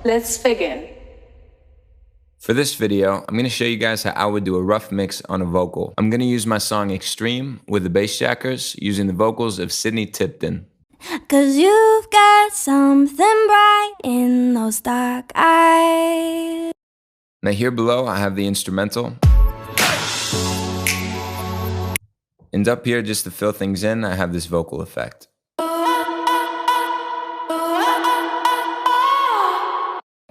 Let's begin. For this video, I'm going to show you guys how I would do a rough mix on a vocal. I'm going to use my song Extreme with the bass jackers using the vocals of Sydney Tipton. 'Cause you've got something bright in those dark eyes. Now here below I have the instrumental. And up here, just to fill things in, I have this vocal effect.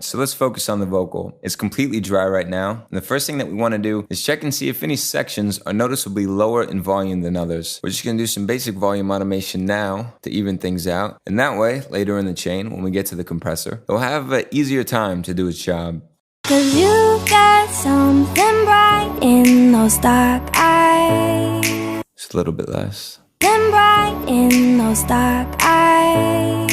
So let's focus on the vocal. It's completely dry right now. And the first thing that we want to do is check and see if any sections are noticeably lower in volume than others. We're just going to do some basic volume automation now to even things out. And that way, later in the chain, when we get to the compressor, it'll have an easier time to do its job. 'Cause you've got something bright in those dark eyes. Just a little bit less. Something bright in those dark eyes.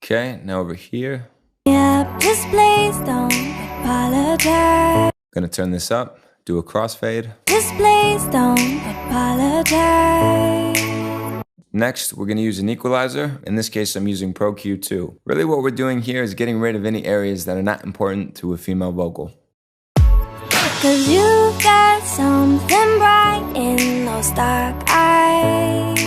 Okay, now over here. Yep, just please don't apologize. Gonna turn this up, do a crossfade. Just please don't apologize. Next, we're gonna use an equalizer. In this case, I'm using Pro Q2. Really what we're doing here is getting rid of any areas that are not important to a female vocal. 'Cause you've got something bright in those dark eyes.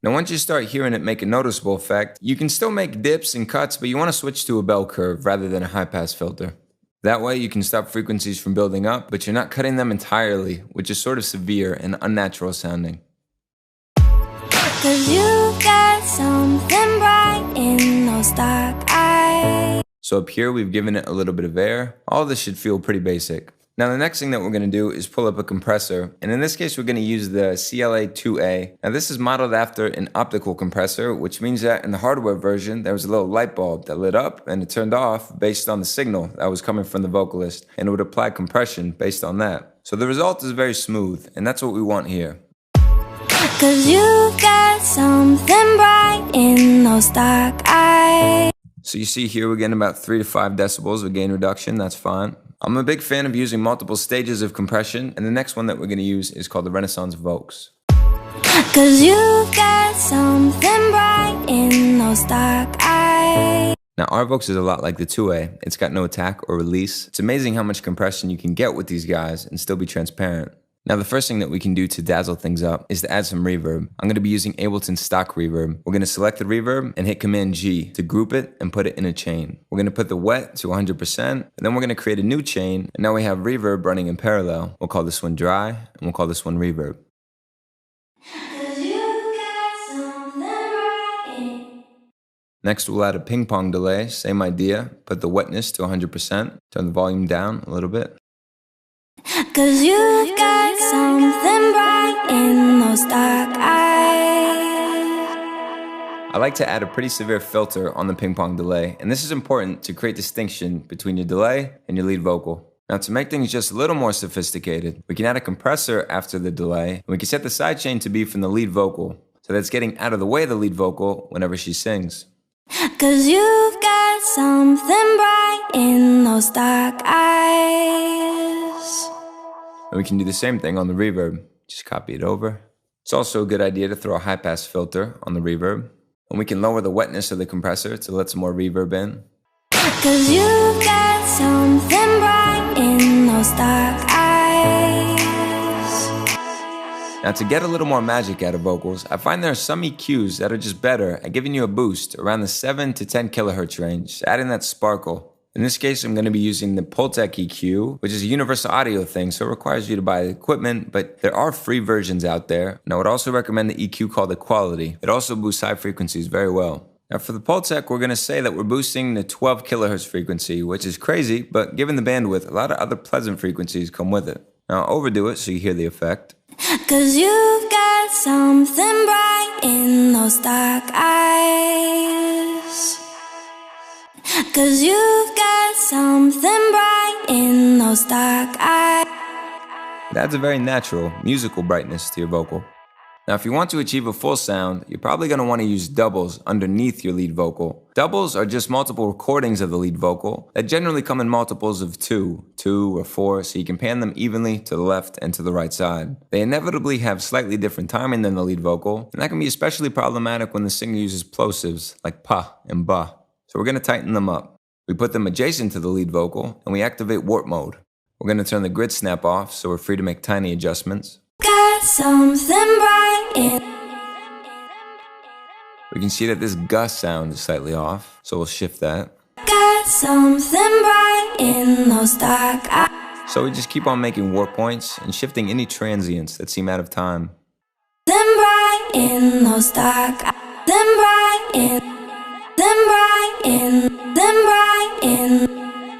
Now once you start hearing it make a noticeable effect, you can still make dips and cuts, but you want to switch to a bell curve rather than a high pass filter. That way you can stop frequencies from building up, but you're not cutting them entirely, which is sort of severe and unnatural sounding. 'Cause you've got something bright in those dark eyes. So up here we've given it a little bit of air. All this should feel pretty basic. Now the next thing that we're going to do is pull up a compressor, and in this case we're going to use the CLA-2A. Now this is modeled after an optical compressor, which means that in the hardware version there was a little light bulb that lit up and it turned off based on the signal that was coming from the vocalist, and it would apply compression based on that. So the result is very smooth, and that's what we want here. 'Cause you've got something bright in those dark eyes. So you see here we're getting about 3 to 5 decibels of gain reduction. That's fine. I'm a big fan of using multiple stages of compression, and the next one that we're going to use is called the Renaissance Vox. 'Cause you've got something bright in those dark eyes. Now our Vox is a lot like the 2A. It's got no attack or release. It's amazing how much compression you can get with these guys and still be transparent. Now the first thing that we can do to dazzle things up is to add some reverb. I'm going to be using Ableton's stock reverb. We're going to select the reverb and hit Command G to group it and put it in a chain. We're going to put the wet to 100%, and then we're going to create a new chain, and now we have reverb running in parallel. We'll call this one dry, and we'll call this one reverb. Next we'll add a ping pong delay, same idea. Put the wetness to 100%, turn the volume down a little bit. 'Cause you've got something bright in those dark eyes. I like to add a pretty severe filter on the ping pong delay, and this is important to create distinction between your delay and your lead vocal. Now to make things just a little more sophisticated, we can add a compressor after the delay, and we can set the sidechain to be from the lead vocal, so that's getting out of the way of the lead vocal whenever she sings. 'Cause you've got something bright in those dark eyes. And we can do the same thing on the reverb. Just copy it over. It's also a good idea to throw a high pass filter on the reverb. And we can lower the wetness of the compressor to let some more reverb in. 'Cause you've got something bright in those dark eyes. Now to get a little more magic out of vocals, I find there are some EQs that are just better at giving you a boost around the 7 to 10 kilohertz range, adding that sparkle. In this case, I'm going to be using the Pultec EQ, which is a universal audio thing, so it requires you to buy the equipment, but there are free versions out there. And I would also recommend the EQ called Equality. It also boosts high frequencies very well. Now for the Pultec, we're going to say that we're boosting the 12 kilohertz frequency, which is crazy, but given the bandwidth, a lot of other pleasant frequencies come with it. Now I'll overdo it so you hear the effect. 'Cause you've got something bright in those dark eyes. 'Cause you've got something bright in those dark eyes. It adds a very natural, musical brightness to your vocal. Now, if you want to achieve a full sound, you're probably going to want to use doubles underneath your lead vocal. Doubles are just multiple recordings of the lead vocal that generally come in multiples of 2 or 4, so you can pan them evenly to the left and to the right side. They inevitably have slightly different timing than the lead vocal, and that can be especially problematic when the singer uses plosives like pa and ba. So we're going to tighten them up. We put them adjacent to the lead vocal, and we activate warp mode. We're going to turn the grid snap off so we're free to make tiny adjustments. Got something bright in. We can see that this gust sound is slightly off, so we'll shift that. Got something bright in those dark eyes. So we just keep on making warp points and shifting any transients that seem out of time. Them bright in those dark eyes. Them bright in. Them bright in. Them bright in.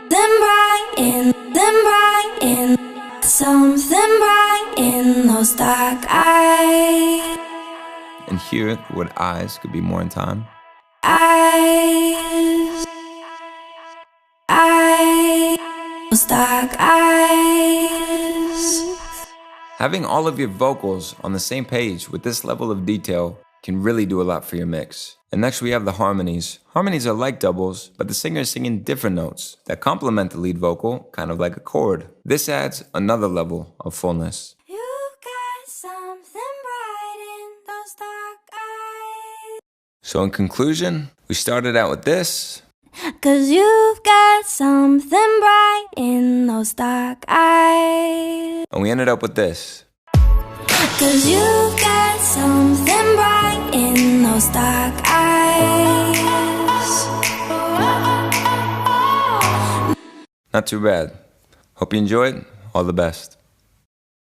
Them bright in. Them bright in. Something bright in those dark eyes. And here, the word eyes could be more in time. Eyes. Eyes. Those dark eyes. Having all of your vocals on the same page with this level of detail can really do a lot for your mix. And next we have the harmonies. Harmonies are like doubles, but the singer is singing different notes that complement the lead vocal, kind of like a chord. This adds another level of fullness. You've got something bright in those dark eyes. So in conclusion, we started out with this. 'Cause you've got something bright in those dark eyes. And we ended up with this. 'Cause you've got something bright in those dark eyes. Not too bad. Hope you enjoyed. All the best.